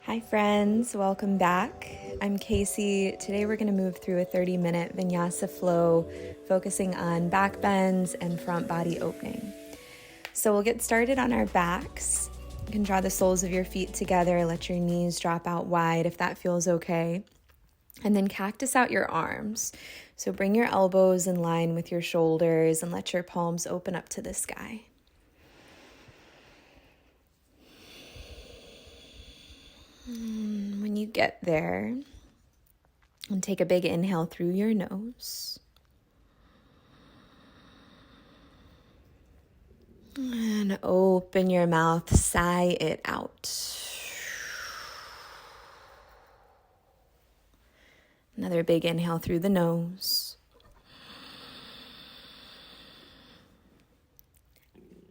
Hi friends, welcome back. I'm Casey. Today we're going to move through a 30-minute Vinyasa flow focusing on back bends and front body opening. So we'll get started on our backs. You can draw the soles of your feet together, let your knees drop out wide if that feels okay. And then cactus out your arms. So bring your elbows in line with your shoulders and let your palms open up to the sky. When you get there, and take a big inhale through your nose. And open your mouth, sigh it out. Another big inhale through the nose.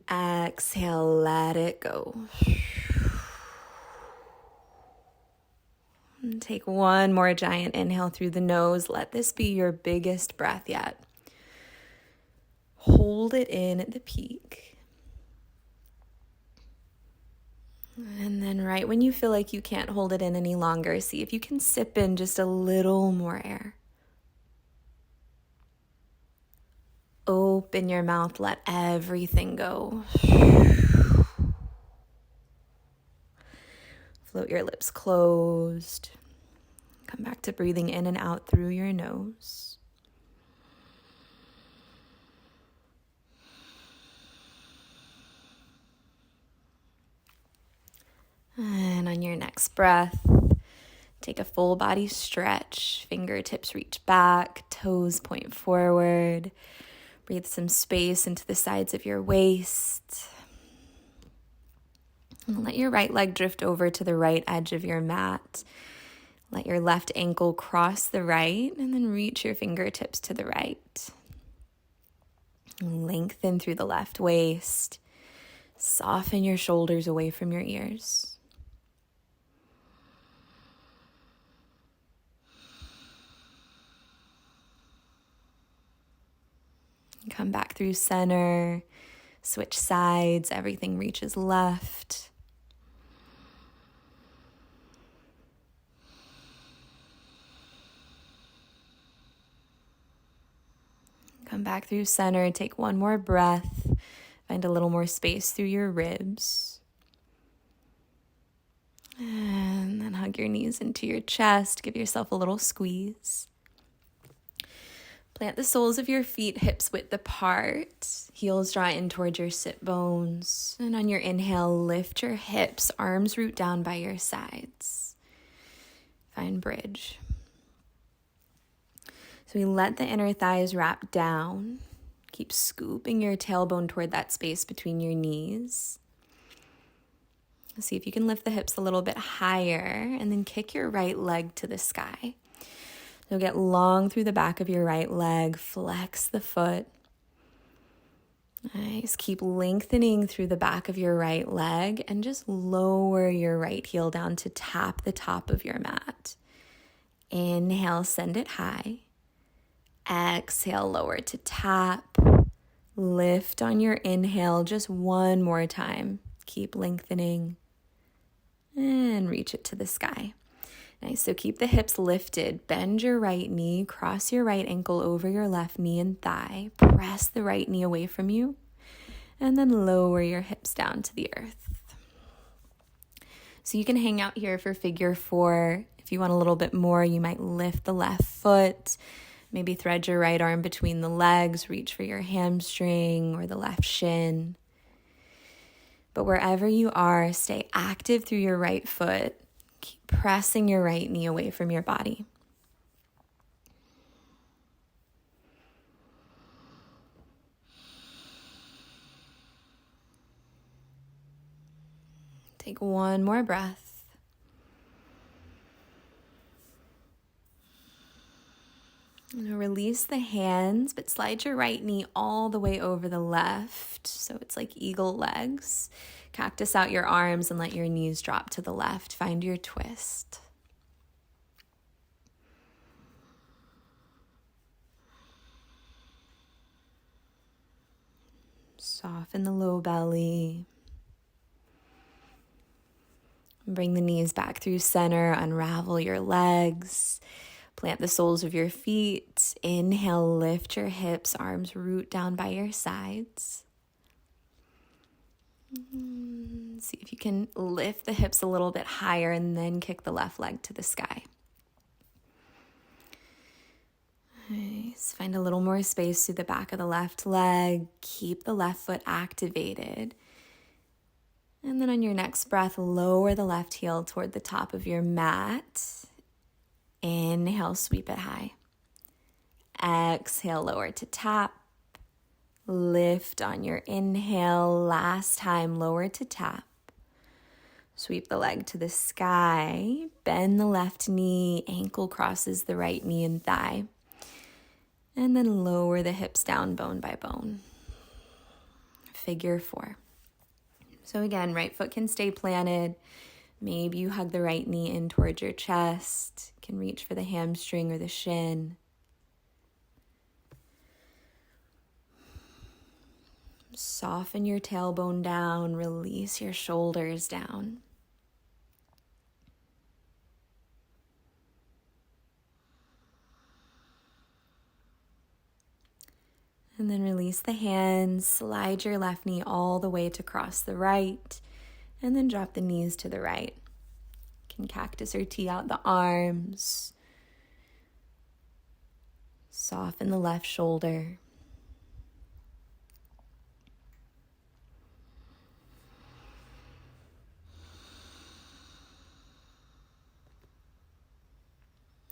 Exhale, let it go. And take one more giant inhale through the nose. Let this be your biggest breath yet. Hold it in at the peak. And then right when you feel like you can't hold it in any longer, see if you can sip in just a little more air. Open your mouth, let everything go. Float your lips closed. Come back to breathing in and out through your nose. And on your next breath, take a full body stretch. Fingertips reach back, toes point forward. Breathe some space into the sides of your waist. And let your right leg drift over to the right edge of your mat. Let your left ankle cross the right and then reach your fingertips to the right. Lengthen through the left waist. Soften your shoulders away from your ears. Come back through center. Switch sides. Everything reaches left. Come back through center. Take one more breath. Find a little more space through your ribs. And then hug your knees into your chest. Give yourself a little squeeze. Plant the soles of your feet hips width apart. Heels draw in towards your sit bones. And on your inhale, lift your hips. Arms root down by your sides. Find bridge. So we let the inner thighs wrap down. Keep scooping your tailbone toward that space between your knees. See if you can lift the hips a little bit higher and then kick your right leg to the sky. So get long through the back of your right leg, flex the foot. Nice, keep lengthening through the back of your right leg and just lower your right heel down to tap the top of your mat. Inhale, send it high. Exhale, lower to tap. Lift on your inhale just one more time. Keep lengthening and reach it to the sky. Nice, so keep the hips lifted. Bend your right knee, cross your right ankle over your left knee and thigh. Press the right knee away from you and then lower your hips down to the earth. So you can hang out here for figure 4. If you want a little bit more, you might lift the left foot. Maybe thread your right arm between the legs, reach for your hamstring or the left shin. But wherever you are, stay active through your right foot. Keep pressing your right knee away from your body. Take one more breath. Release the hands, but slide your right knee all the way over the left. So it's like eagle legs. Cactus out your arms and let your knees drop to the left. Find your twist. Soften the low belly. Bring the knees back through center, unravel your legs, plant the soles of your feet. Inhale, lift your hips, arms root down by your sides. See if you can lift the hips a little bit higher and then kick the left leg to the sky. Nice. Find a little more space through the back of the left leg. Keep the left foot activated. And then on your next breath, lower the left heel toward the top of your mat. Inhale, sweep it high. Exhale, lower to tap. Lift on your inhale. Last time, lower to tap. Sweep the leg to the sky. Bend the left knee. Ankle crosses the right knee and thigh. And then lower the hips down bone by bone. Figure 4. So again, right foot can stay planted. Maybe you hug the right knee in towards your chest. You can reach for the hamstring or the shin. Soften your tailbone down. Release your shoulders down. And then release the hands, slide your left knee all the way to cross the right, and then drop the knees to the right. You can cactus or tee out the arms. Soften the left shoulder.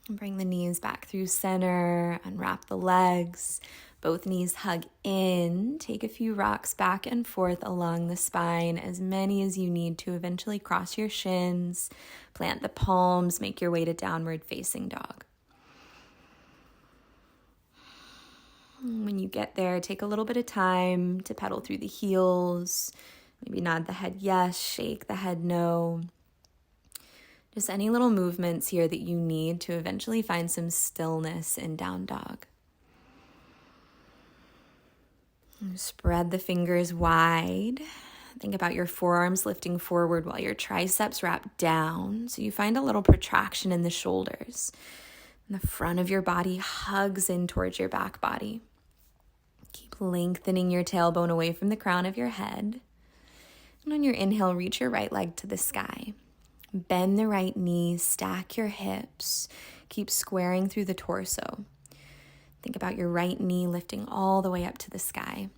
And bring the knees back through center, unwrap the legs. Both knees hug in. Take a few rocks back and forth along the spine, as many as you need to eventually cross your shins. Plant the palms, make your way to downward facing dog. When you get there, take a little bit of time to pedal through the heels. Maybe nod the head yes, shake the head no. Just any little movements here that you need to eventually find some stillness in down dog. Spread the fingers wide. Think about your forearms lifting forward while your triceps wrap down. So you find a little protraction in the shoulders. And the front of your body hugs in towards your back body. Keep lengthening your tailbone away from the crown of your head. And on your inhale, reach your right leg to the sky. Bend the right knee, stack your hips. Keep squaring through the torso. Think about your right knee lifting all the way up to the sky.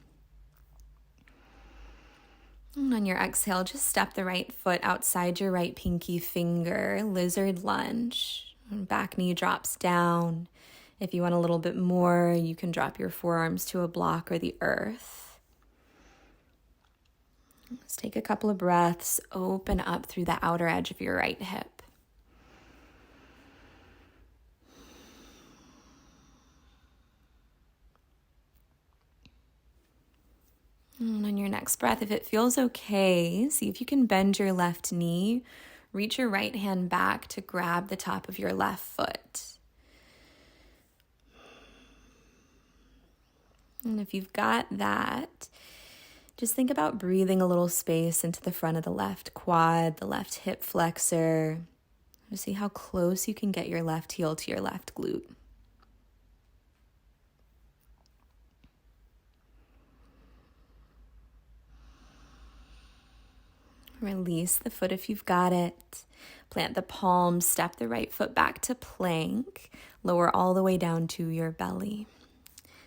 And on your exhale, just step the right foot outside your right pinky finger, lizard lunge. Back knee drops down. If you want a little bit more, you can drop your forearms to a block or the earth. Let's take a couple of breaths. Open up through the outer edge of your right hip. And on your next breath, if it feels okay, see if you can bend your left knee. Reach your right hand back to grab the top of your left foot. And if you've got that, just think about breathing a little space into the front of the left quad, the left hip flexor. Just see how close you can get your left heel to your left glute. Release the foot if you've got it. Plant the palms, step the right foot back to plank. Lower all the way down to your belly.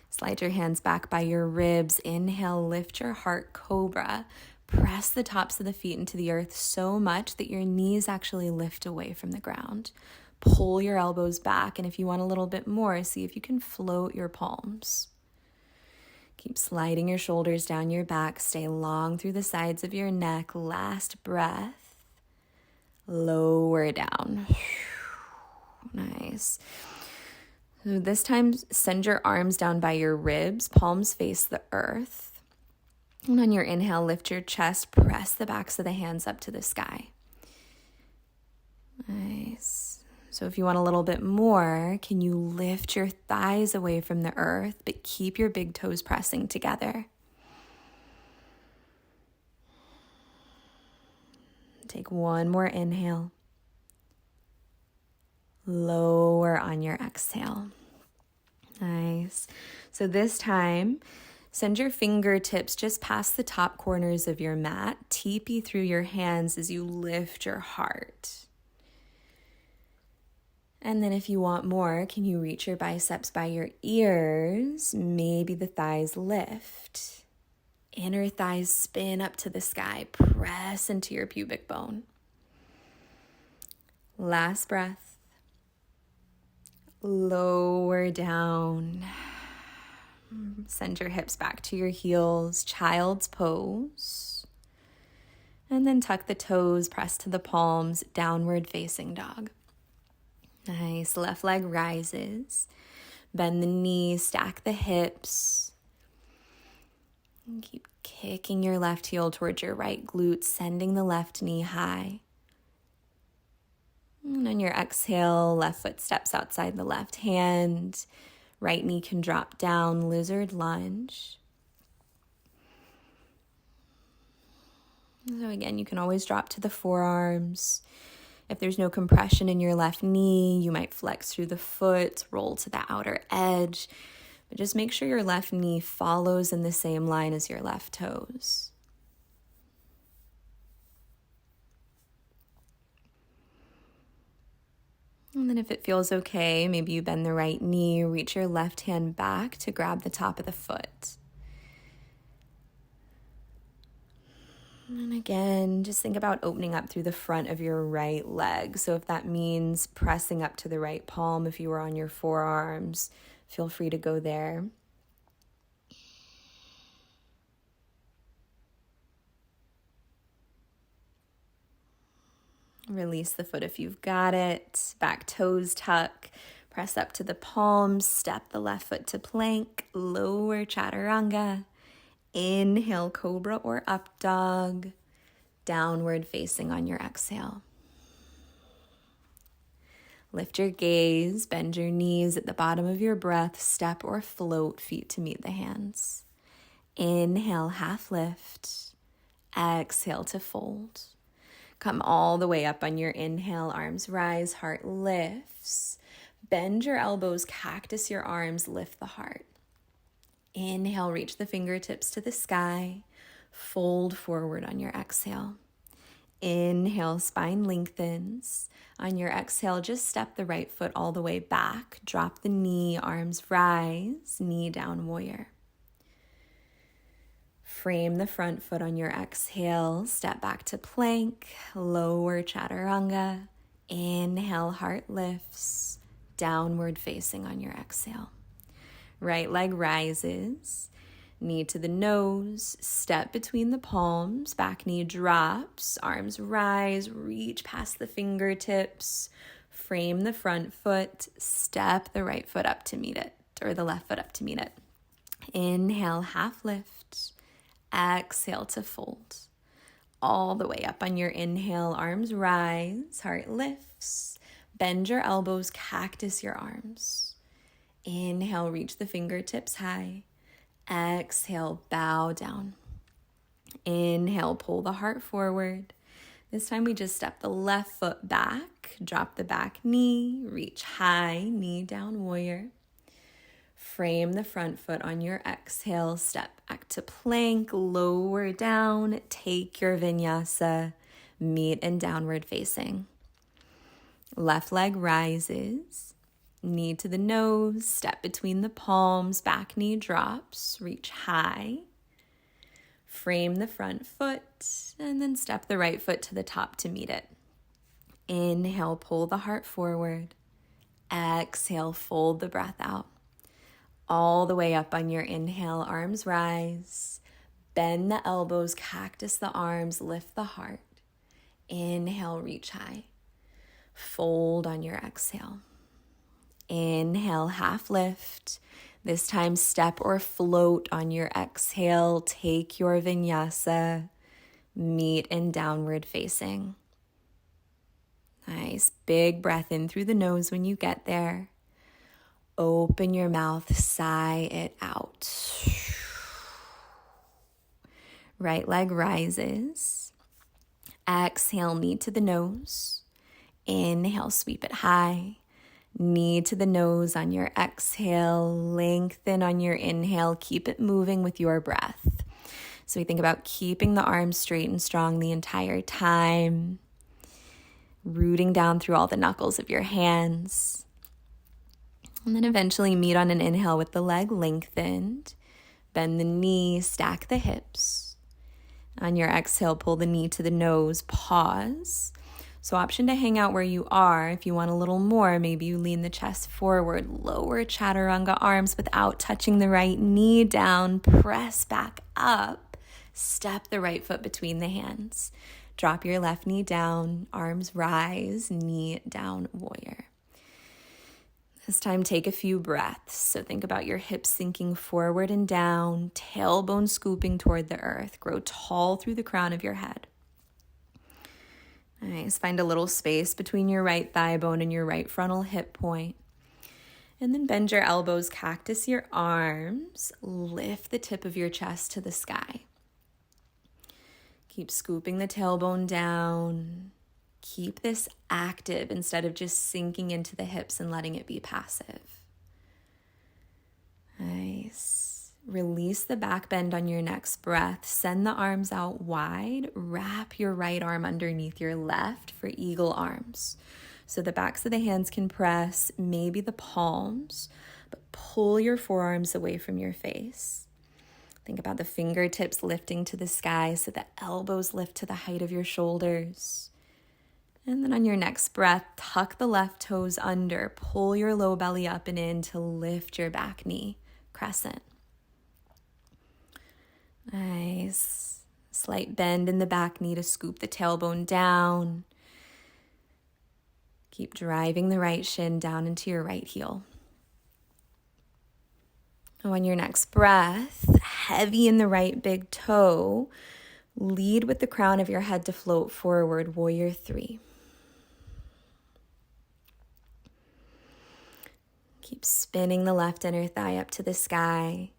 Slide your hands back by your ribs. Inhale, lift your heart, cobra. Press the tops of the feet into the earth so much that your knees actually lift away from the ground. Pull your elbows back, and if you want a little bit more, see if you can float your palms. Keep sliding your shoulders down your back. Stay long through the sides of your neck. Last breath. Lower down. Nice. So this time, send your arms down by your ribs. Palms face the earth. And on your inhale, lift your chest. Press the backs of the hands up to the sky. Nice. So if you want a little bit more, can you lift your thighs away from the earth, but keep your big toes pressing together? Take one more inhale. Lower on your exhale. Nice. So this time, send your fingertips just past the top corners of your mat. Teepee through your hands as you lift your heart. And then if you want more, can you reach your biceps by your ears? Maybe the thighs lift. Inner thighs spin up to the sky. Press into your pubic bone. Last breath. Lower down. Send your hips back to your heels. Child's pose. And then tuck the toes, press to the palms. Downward facing dog. Nice. Left leg rises. Bend the knees, stack the hips. And keep kicking your left heel towards your right glute, sending the left knee high. And on your exhale, left foot steps outside the left hand. Right knee can drop down, lizard lunge. So again, you can always drop to the forearms. If there's no compression in your left knee, you might flex through the foot, roll to the outer edge. But just make sure your left knee follows in the same line as your left toes. And then if it feels okay, maybe you bend the right knee, reach your left hand back to grab the top of the foot. And again, just think about opening up through the front of your right leg. So if that means pressing up to the right palm, if you were on your forearms, feel free to go there. Release the foot if you've got it. Back toes tuck. Press up to the palms. Step the left foot to plank. Lower chaturanga. Inhale, cobra or up dog. Downward facing on your exhale. Lift your gaze, bend your knees at the bottom of your breath, step or float feet to meet the hands. Inhale, half lift. Exhale to fold. Come all the way up on your inhale, arms rise, heart lifts. Bend your elbows, cactus your arms, lift the heart. Inhale, reach the fingertips to the sky. Fold forward on your exhale. Inhale, spine lengthens. On your exhale, just step the right foot all the way back. Drop the knee, arms rise, knee down, warrior. Frame the front foot on your exhale. Step back to plank, lower chaturanga. Inhale, heart lifts. Downward facing on your exhale. Right leg rises, knee to the nose, step between the palms, back knee drops, arms rise, reach past the fingertips, frame the front foot, step the right foot up to meet it, or the left foot up to meet it. Inhale, half lift, exhale to fold. All the way up on your inhale, arms rise, heart lifts, bend your elbows, cactus your arms. Inhale, reach the fingertips high. Exhale, bow down. Inhale, pull the heart forward. This time we just step the left foot back, drop the back knee, reach high, knee down, warrior. Frame the front foot on your exhale, step back to plank, lower down, take your vinyasa, meet in downward facing. Left leg rises. Knee to the nose, step between the palms, back knee drops, reach high. Frame the front foot, and then step the right foot to the top to meet it. Inhale, pull the heart forward. Exhale, fold the breath out. All the way up on your inhale, arms rise. Bend the elbows, cactus the arms, lift the heart. Inhale, reach high. Fold on your exhale. Inhale, half lift. This time, step or float on your exhale. Take your vinyasa. Meet in downward facing. Nice. Big breath in through the nose when you get there. Open your mouth, sigh it out. Right leg rises. Exhale, knee to the nose. Inhale, sweep it high. Knee to the nose on your exhale. Lengthen on your inhale. Keep it moving with your breath. So we think about keeping the arms straight and strong the entire time. Rooting down through all the knuckles of your hands. And then eventually meet on an inhale with the leg lengthened. Bend the knee, stack the hips. On your exhale, pull the knee to the nose, pause. So option to hang out where you are. If you want a little more, maybe you lean the chest forward, lower chaturanga arms without touching the right knee down, press back up, step the right foot between the hands. Drop your left knee down, arms rise, knee down, warrior. This time, take a few breaths. So think about your hips sinking forward and down, tailbone scooping toward the earth. Grow tall through the crown of your head. Nice. Find a little space between your right thigh bone and your right frontal hip point. And then bend your elbows, cactus your arms. Lift the tip of your chest to the sky. Keep scooping the tailbone down. Keep this active instead of just sinking into the hips and letting it be passive. Nice. Release the back bend on your next breath. Send the arms out wide. Wrap your right arm underneath your left for eagle arms. So the backs of the hands can press, maybe the palms, but pull your forearms away from your face. Think about the fingertips lifting to the sky so the elbows lift to the height of your shoulders. And then on your next breath, tuck the left toes under. Pull your low belly up and in to lift your back knee, crescent. Nice. Slight bend in the back knee to scoop the tailbone down. Keep driving the right shin down into your right heel. On your next breath, heavy in the right big toe, lead with the crown of your head to float forward, warrior 3. Keep spinning the left inner thigh up to the sky.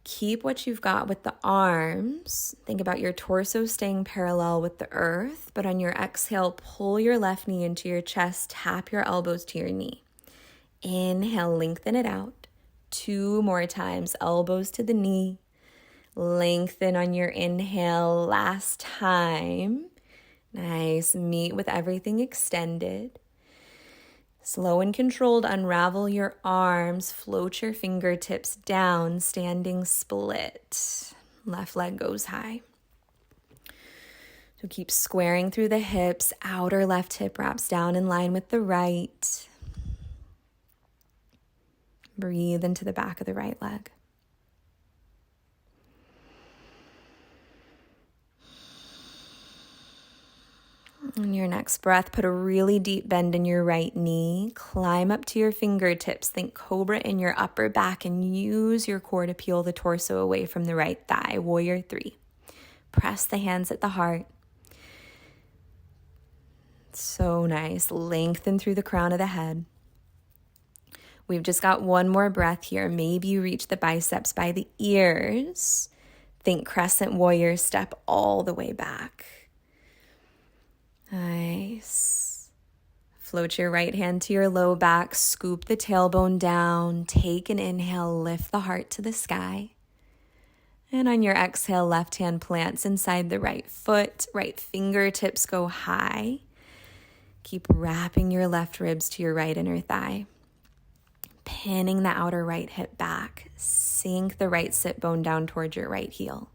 Keep what you've got with the arms. Think about your torso staying parallel with the earth, but on your exhale, pull your left knee into your chest, tap your elbows to your knee. Inhale, lengthen it out. 2 more times, elbows to the knee. Lengthen on your inhale, last time. Nice, meet with everything extended. Slow and controlled, unravel your arms, float your fingertips down, standing split. Left leg goes high. So keep squaring through the hips, outer left hip wraps down in line with the right. Breathe into the back of the right leg. On your next breath, put a really deep bend in your right knee. Climb up to your fingertips. Think cobra in your upper back and use your core to peel the torso away from the right thigh. Warrior 3. Press the hands at the heart. So nice. Lengthen through the crown of the head. We've just got one more breath here. Maybe you reach the biceps by the ears. Think crescent warrior, step all the way back. Nice. Float your right hand to your low back, scoop the tailbone down, take an inhale, lift the heart to the sky. And on your exhale, left hand plants inside the right foot, right fingertips go high. Keep wrapping your left ribs to your right inner thigh. Pinning the outer right hip back, sink the right sit bone down towards your right heel.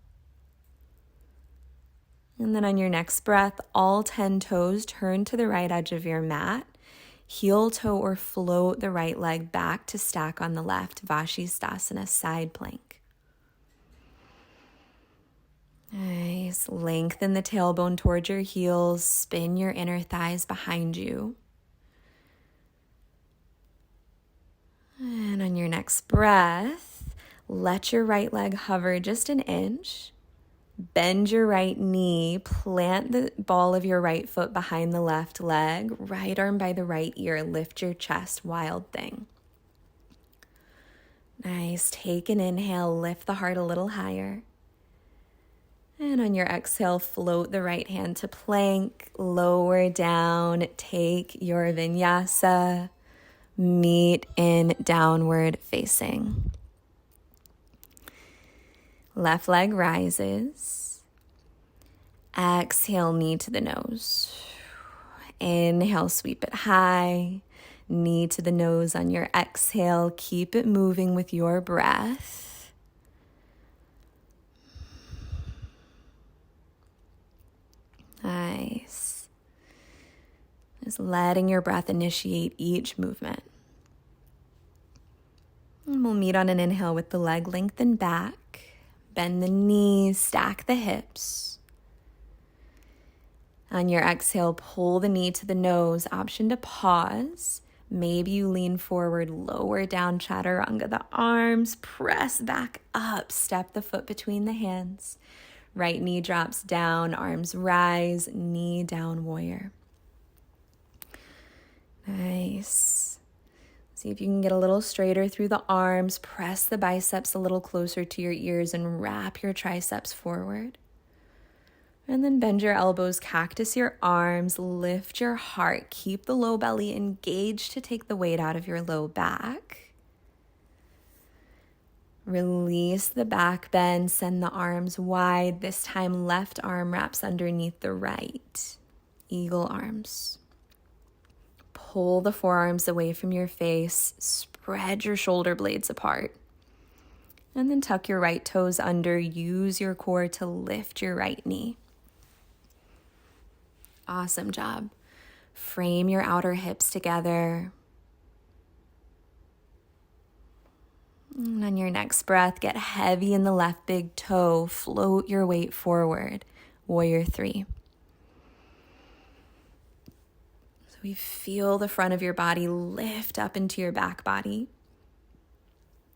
And then on your next breath, all 10 toes turn to the right edge of your mat. Heel toe or float the right leg back to stack on the left. Vashisthasana, side plank. Nice. Lengthen the tailbone towards your heels. Spin your inner thighs behind you. And on your next breath, let your right leg hover just an inch. Bend your right knee, plant the ball of your right foot behind the left leg, right arm by the right ear, lift your chest, wild thing. Nice, take an inhale, lift the heart a little higher. And on your exhale, float the right hand to plank, lower down, take your vinyasa, meet in downward facing. Left leg rises. Exhale, knee to the nose. Inhale, sweep it high. Knee to the nose on your exhale. Keep it moving with your breath. Nice. Just letting your breath initiate each movement. And we'll meet on an inhale with the leg lengthened back. Bend the knees, stack the hips. On your exhale, pull the knee to the nose. Option to pause. Maybe you lean forward, lower down chaturanga the arms, press back up, step the foot between the hands. Right knee drops down, arms rise, knee down warrior. Nice. See if you can get a little straighter through the arms, press the biceps a little closer to your ears and wrap your triceps forward. And then bend your elbows, cactus your arms, lift your heart. Keep the low belly engaged to take the weight out of your low back. Release the back bend, send the arms wide. This time, left arm wraps underneath the right. Eagle arms. Pull the forearms away from your face. Spread your shoulder blades apart. And then tuck your right toes under. Use your core to lift your right knee. Awesome job. Frame your outer hips together. And on your next breath, get heavy in the left big toe. Float your weight forward. Warrior 3. So we feel the front of your body lift up into your back body.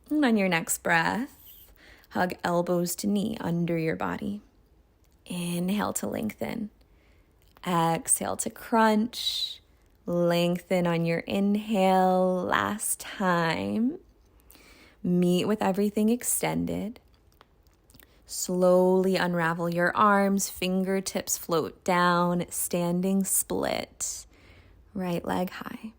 And on your next breath, hug elbows to knee under your body. Inhale to lengthen. Exhale to crunch. Lengthen on your inhale. Last time. Meet with everything extended. Slowly unravel your arms. Fingertips float down. Standing split. Right leg high.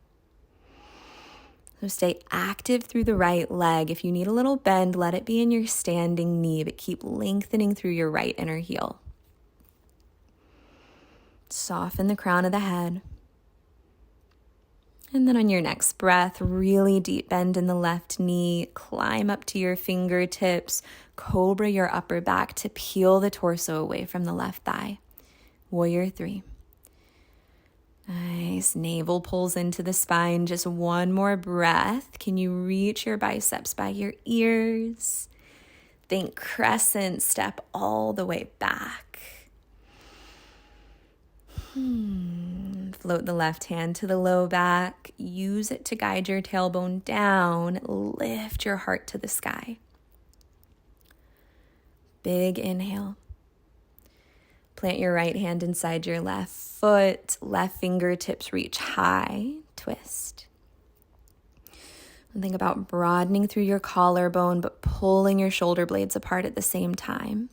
So stay active through the right leg. If you need a little bend, let it be in your standing knee, but keep lengthening through your right inner heel. Soften the crown of the head. And then on your next breath, really deep bend in the left knee. Climb up to your fingertips. Cobra your upper back to peel the torso away from the left thigh. Warrior 3. Nice. Navel pulls into the spine. Just one more breath. Can you reach your biceps by your ears? Think crescent. Step all the way back. Float the left hand to the low back. Use it to guide your tailbone down. Lift your heart to the sky. Big inhale. Plant your right hand inside your left foot. Left fingertips reach high. Twist. And think about broadening through your collarbone, but pulling your shoulder blades apart at the same time.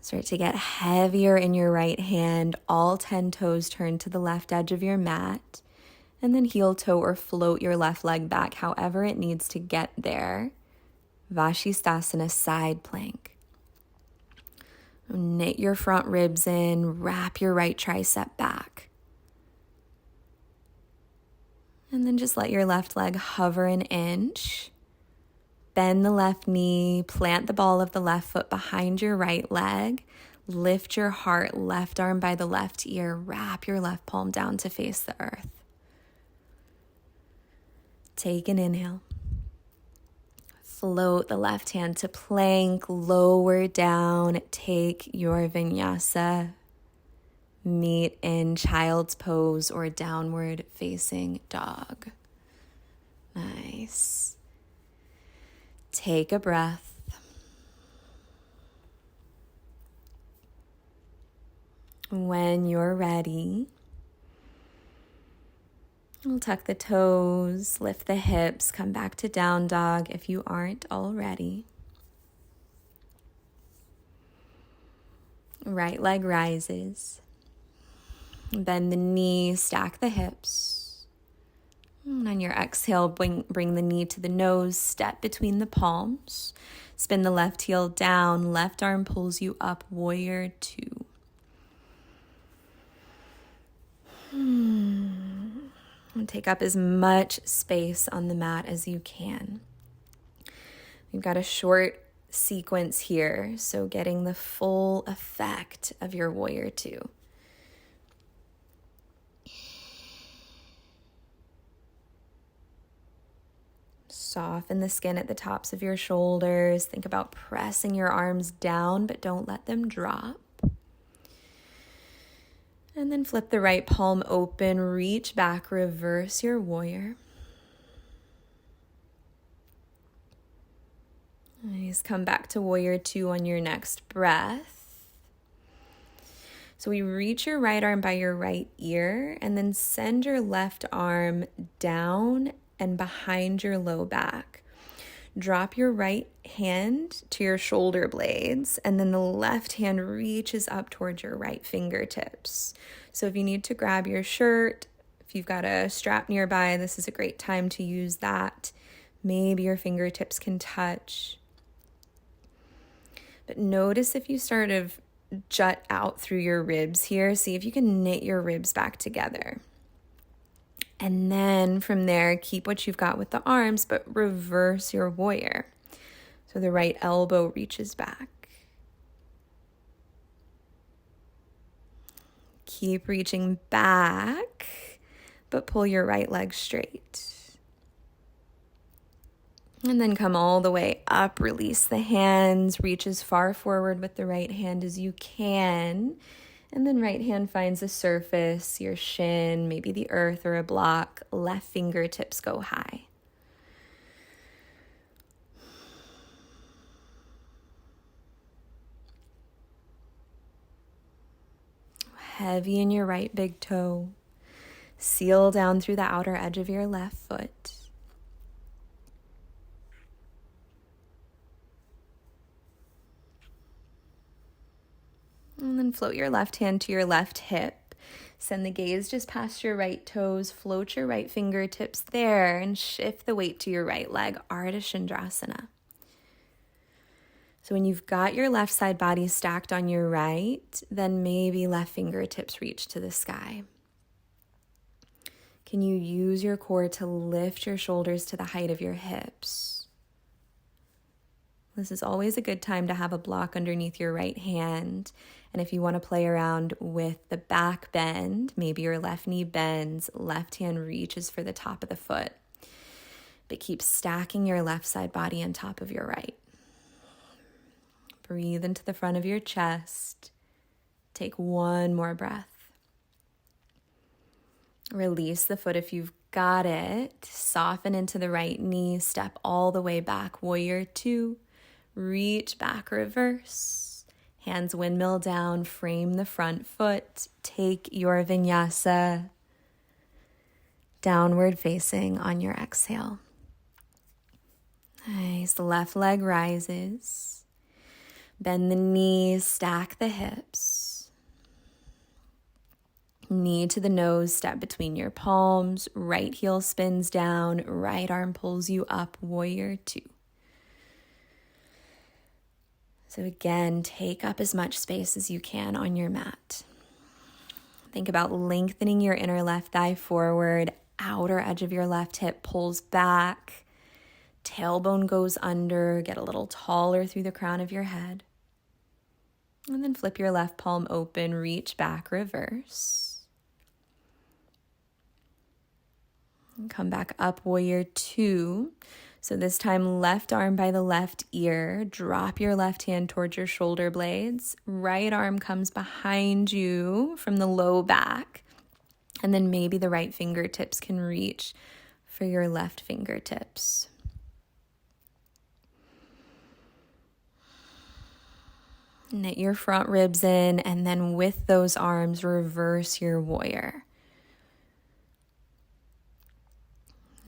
Start to get heavier in your right hand. All 10 toes turn to the left edge of your mat. And then heel toe or float your left leg back however it needs to get there. Vashisthasana, side plank. Knit your front ribs in. Wrap your right tricep back. And then just let your left leg hover an inch. Bend the left knee, plant the ball of the left foot behind your right leg, lift your heart, left arm by the left ear, wrap your left palm down to face the earth. Take an inhale. Float the left hand to plank, lower down, take your vinyasa. Meet in child's pose or downward facing dog. Nice. Take a breath. When you're ready, we'll tuck the toes, lift the hips, come back to down dog if you aren't already. Right leg rises. Bend the knee, stack the hips. And on your exhale, bring the knee to the nose, step between the palms. Spin the left heel down, left arm pulls you up, warrior two. And take up as much space on the mat as you can. We've got a short sequence here, so getting the full effect of your warrior two. Soften the skin at the tops of your shoulders. Think about pressing your arms down, but don't let them drop. And then flip the right palm open, reach back, reverse your warrior. Nice. Come back to warrior two on your next breath. So we reach your right arm by your right ear and then send your left arm down and behind your low back. Drop your right hand to your shoulder blades, and then the left hand reaches up towards your right fingertips. So if you need to grab your shirt, if you've got a strap nearby, this is a great time to use that. Maybe your fingertips can touch. But notice if you sort of jut out through your ribs here, see if you can knit your ribs back together. And then from there, keep what you've got with the arms, but reverse your warrior. So the right elbow reaches back. Keep reaching back, but pull your right leg straight. And then come all the way up, release the hands, reach as far forward with the right hand as you can. And then right hand finds the surface, your shin, maybe the earth or a block. Left fingertips go high. Heavy in your right big toe. Seal down through the outer edge of your left foot. And then float your left hand to your left hip. Send the gaze just past your right toes. Float your right fingertips there and shift the weight to your right leg, Ardha Chandrasana. So when you've got your left side body stacked on your right, then maybe left fingertips reach to the sky. Can you use your core to lift your shoulders to the height of your hips? This is always a good time to have a block underneath your right hand. And if you want to play around with the back bend, maybe your left knee bends, left hand reaches for the top of the foot. But keep stacking your left side body on top of your right. Breathe into the front of your chest. Take one more breath. Release the foot if you've got it. Soften into the right knee. Step all the way back. Warrior two. Reach back, reverse. Hands windmill down. Frame the front foot. Take your vinyasa. Downward facing on your exhale. Nice. The left leg rises. Bend the knees, stack the hips. Knee to the nose, step between your palms. Right heel spins down, right arm pulls you up, warrior two. So again, take up as much space as you can on your mat. Think about lengthening your inner left thigh forward, outer edge of your left hip pulls back, tailbone goes under, get a little taller through the crown of your head. And then flip your left palm open, reach back, reverse. And come back up, warrior two. So this time, left arm by the left ear. Drop your left hand towards your shoulder blades. Right arm comes behind you from the low back. And then maybe the right fingertips can reach for your left fingertips. Knit your front ribs in, and then with those arms, reverse your warrior.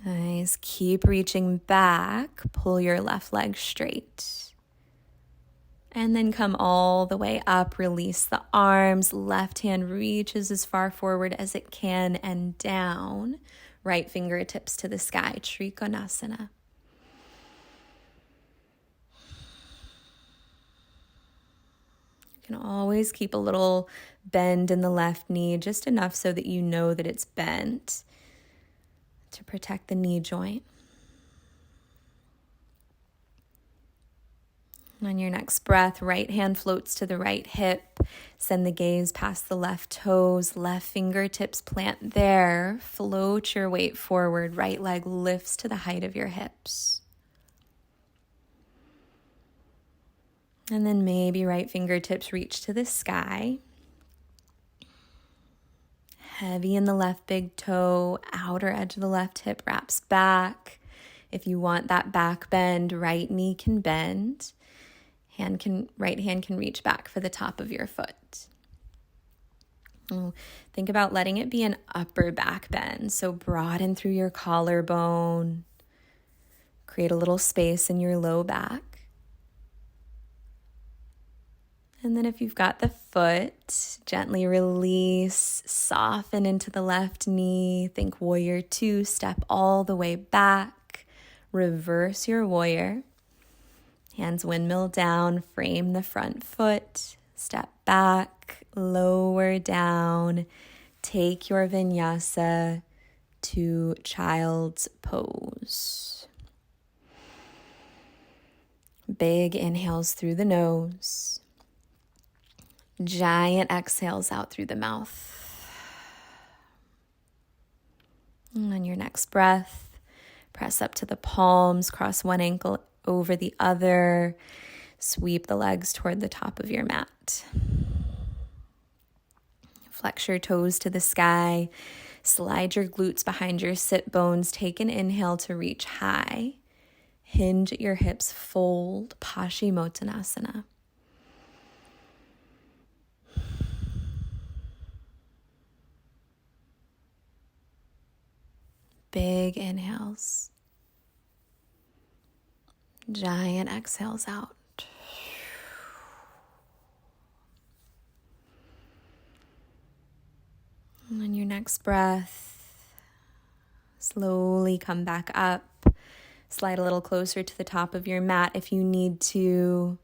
Nice. Keep reaching back. Pull your left leg straight. And then come all the way up, release the arms, left hand reaches as far forward as it can and down, right fingertips to the sky, Trikonasana. You can always keep a little bend in the left knee, just enough so that you know that it's bent to protect the knee joint. On your next breath, right hand floats to the right hip. Send the gaze past the left toes, left fingertips plant there. Float your weight forward, right leg lifts to the height of your hips. And then maybe right fingertips reach to the sky. Heavy in the left big toe, outer edge of the left hip wraps back. If you want that back bend, right knee can bend. Right hand can reach back for the top of your foot. Think about letting it be an upper back bend. So broaden through your collarbone. Create a little space in your low back. And then if you've got the foot, gently release, soften into the left knee. Think warrior two, step all the way back. Reverse your warrior. Hands windmill down, frame the front foot, step back, lower down, take your vinyasa to child's pose. Big inhales through the nose, giant exhales out through the mouth. And on your next breath, press up to the palms, cross one ankle over the other, sweep the legs toward the top of your mat. Flex your toes to the sky, slide your glutes behind your sit bones, take an inhale to reach high, hinge at your hips, fold, Paschimottanasana. Big inhales. Giant exhales out. And on your next breath, slowly come back up. Slide a little closer to the top of your mat if you need to.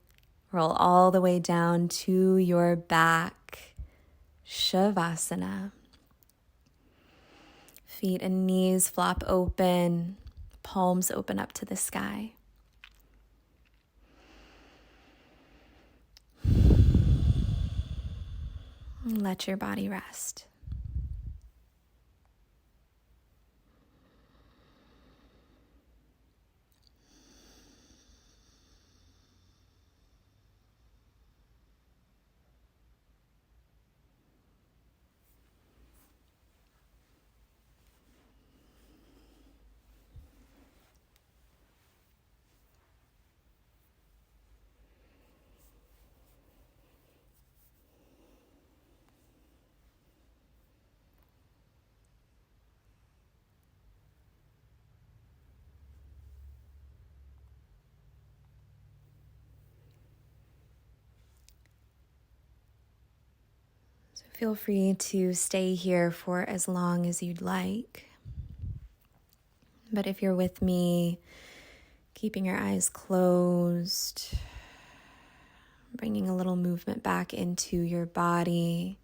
Roll all the way down to your back. Shavasana. Feet and knees flop open. Palms open up to the sky. Let your body rest. Feel free to stay here for as long as you'd like. But if you're with me, keeping your eyes closed, bringing a little movement back into your body,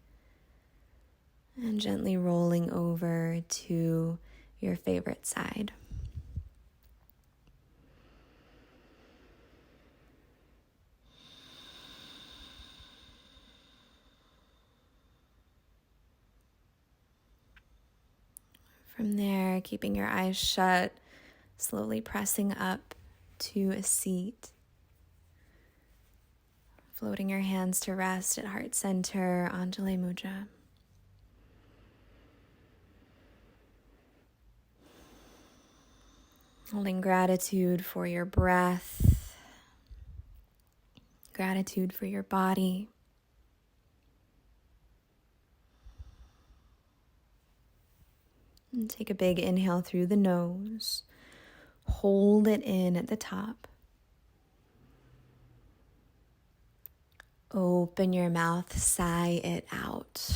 and gently rolling over to your favorite side. From there, keeping your eyes shut, slowly pressing up to a seat. Floating your hands to rest at heart center, Anjali Mudra. Holding gratitude for your breath, gratitude for your body. And take a big inhale through the nose. Hold it in at the top. Open your mouth, sigh it out.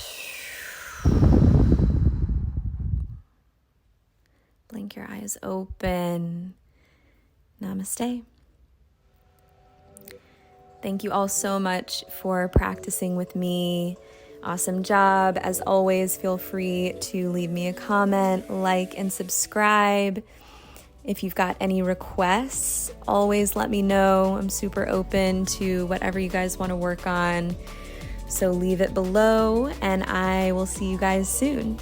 Blink your eyes open. Namaste. Thank you all so much for practicing with me. Awesome job. As always, feel free to leave me a comment, like, and subscribe. If you've got any requests, always let me know. I'm super open to whatever you guys want to work on. So leave it below, and I will see you guys soon.